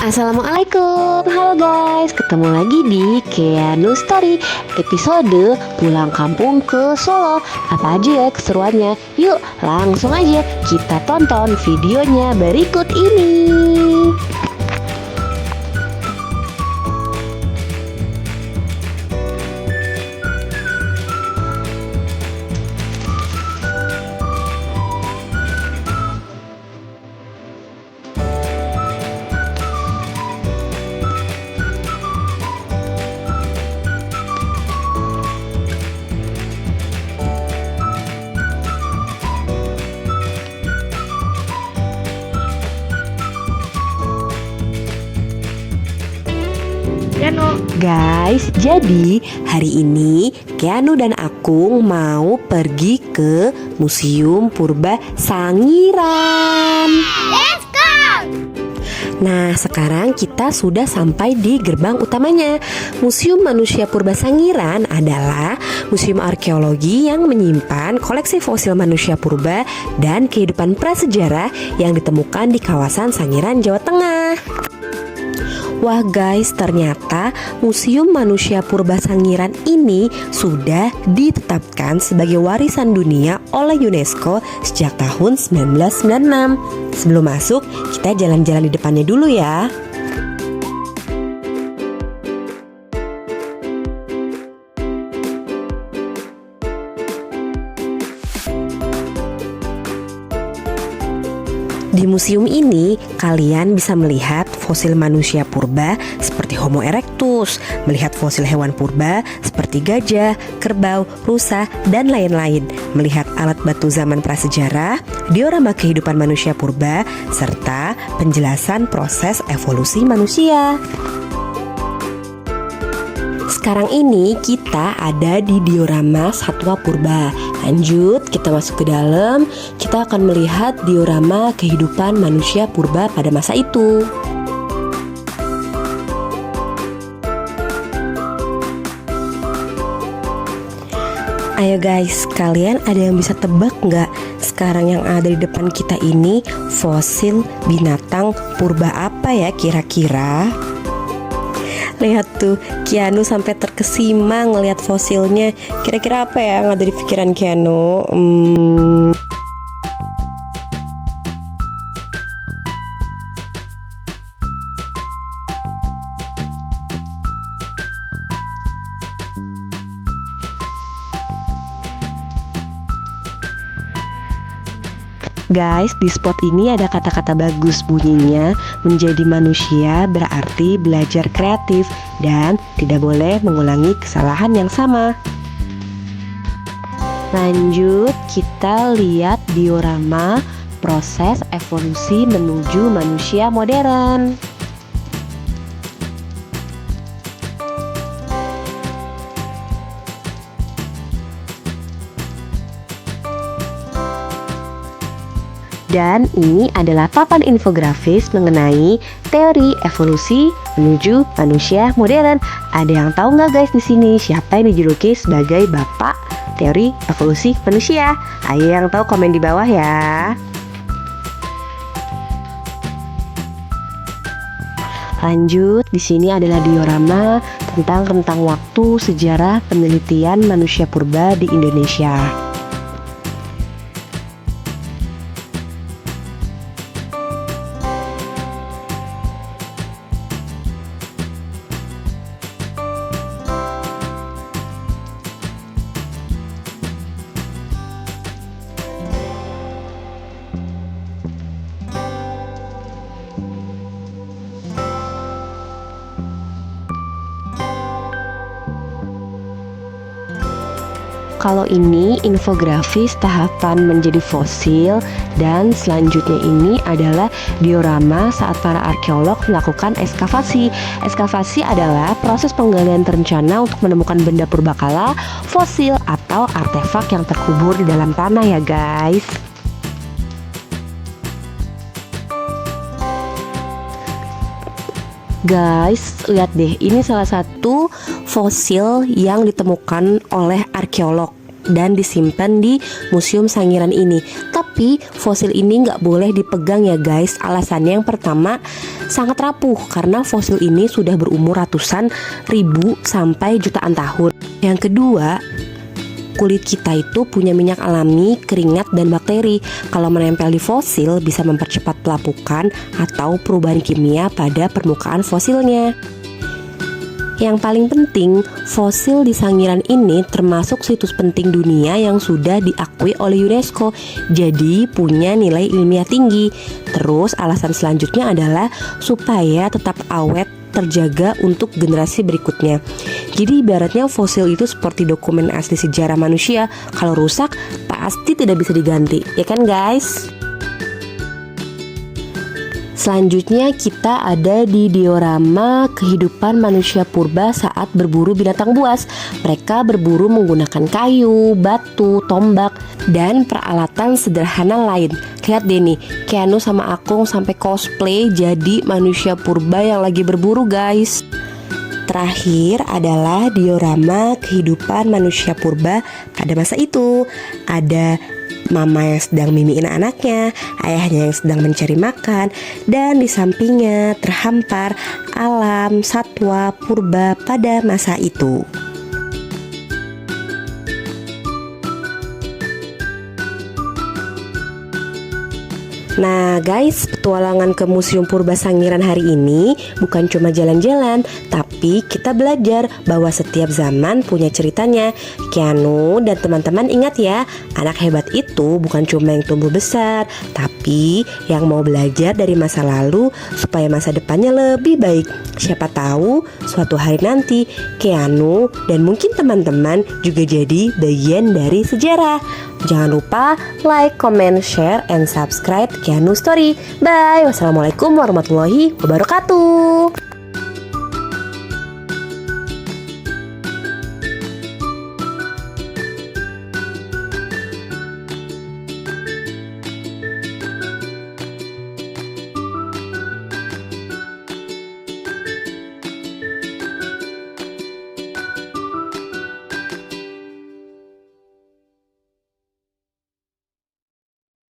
Assalamualaikum, halo guys, ketemu lagi di Keanu Story episode pulang kampung ke Solo. Apa aja ya keseruannya? Yuk langsung aja kita tonton videonya berikut ini. Guys, jadi hari ini Keanu dan Akung mau pergi ke Museum Purba Sangiran. Let's go! Nah, sekarang kita sudah sampai di gerbang utamanya. Museum Manusia Purba Sangiran adalah museum arkeologi yang menyimpan koleksi fosil manusia purba dan kehidupan prasejarah yang ditemukan di kawasan Sangiran, Jawa Tengah. Wah guys, ternyata Museum Manusia Purba Sangiran ini sudah ditetapkan sebagai warisan dunia oleh UNESCO sejak tahun 1996. Sebelum masuk, kita jalan-jalan di depannya dulu ya. Di museum ini, kalian bisa melihat fosil manusia purba seperti Homo erectus, melihat fosil hewan purba seperti gajah, kerbau, rusa, dan lain-lain, melihat alat batu zaman prasejarah, diorama kehidupan manusia purba, serta penjelasan proses evolusi manusia. Sekarang ini kita ada di diorama satwa purba. Lanjut, kita masuk ke dalam. Kita akan melihat diorama kehidupan manusia purba pada masa itu. Ayo guys, kalian ada yang bisa tebak nggak? Sekarang yang ada di depan kita ini fosil binatang purba apa ya kira-kira? Lihat tuh, Keanu sampai terkesima ngelihat fosilnya. Kira-kira apa ya yang ada di pikiran Keanu? Guys, di spot ini ada kata-kata bagus bunyinya. Menjadi manusia berarti belajar kreatif dan tidak boleh mengulangi kesalahan yang sama. Lanjut, kita lihat diorama proses evolusi menuju manusia modern. Dan ini adalah papan infografis mengenai teori evolusi menuju manusia modern. Ada yang tahu nggak guys di sini siapa yang dijuluki sebagai bapak teori evolusi manusia? Ayo yang tahu komen di bawah ya. Lanjut, di sini adalah diorama tentang rentang waktu sejarah penelitian manusia purba di Indonesia. Kalau ini infografis tahapan menjadi fosil, dan selanjutnya ini adalah diorama saat para arkeolog melakukan ekskavasi. Ekskavasi adalah proses penggalian terencana untuk menemukan benda purbakala, fosil, atau artefak yang terkubur di dalam tanah ya guys. Guys, lihat deh, ini salah satu fosil yang ditemukan oleh arkeolog. dan disimpan di Museum Sangiran ini. Tapi fosil ini nggak boleh dipegang ya guys. Alasannya yang pertama, sangat rapuh karena fosil ini sudah berumur ratusan ribu sampai jutaan tahun. Yang kedua, kulit kita itu punya minyak alami, keringat, dan bakteri. Kalau menempel di fosil bisa mempercepat pelapukan atau perubahan kimia pada permukaan fosilnya. Yang paling penting, fosil di Sangiran ini termasuk situs penting dunia yang sudah diakui oleh UNESCO. Jadi punya nilai ilmiah tinggi. Terus alasan selanjutnya adalah supaya tetap awet, terjaga untuk generasi berikutnya. Jadi ibaratnya fosil itu seperti dokumen asli sejarah manusia. Kalau rusak pasti tidak bisa diganti, ya kan guys? Selanjutnya kita ada di diorama kehidupan manusia purba saat berburu binatang buas. Mereka berburu menggunakan kayu, batu, tombak, dan peralatan sederhana lain. Lihat deh nih, Keanu sama Akung sampai cosplay jadi manusia purba yang lagi berburu guys. Terakhir adalah diorama kehidupan manusia purba pada masa itu. Ada mama yang sedang mimiin anaknya, ayahnya yang sedang mencari makan, dan di sampingnya terhampar alam satwa purba pada masa itu. Nah guys, petualangan ke Museum Purba Sangiran hari ini bukan cuma jalan-jalan, tapi kita belajar bahwa setiap zaman punya ceritanya. Keanu dan teman-teman ingat ya, anak hebat itu bukan cuma yang tumbuh besar, tapi yang mau belajar dari masa lalu supaya masa depannya lebih baik. Siapa tahu suatu hari nanti Keanu dan mungkin teman-teman juga jadi bagian dari sejarah. Jangan lupa like, comment, share, and subscribe Keanu Story. Bye. Wassalamualaikum warahmatullahi wabarakatuh.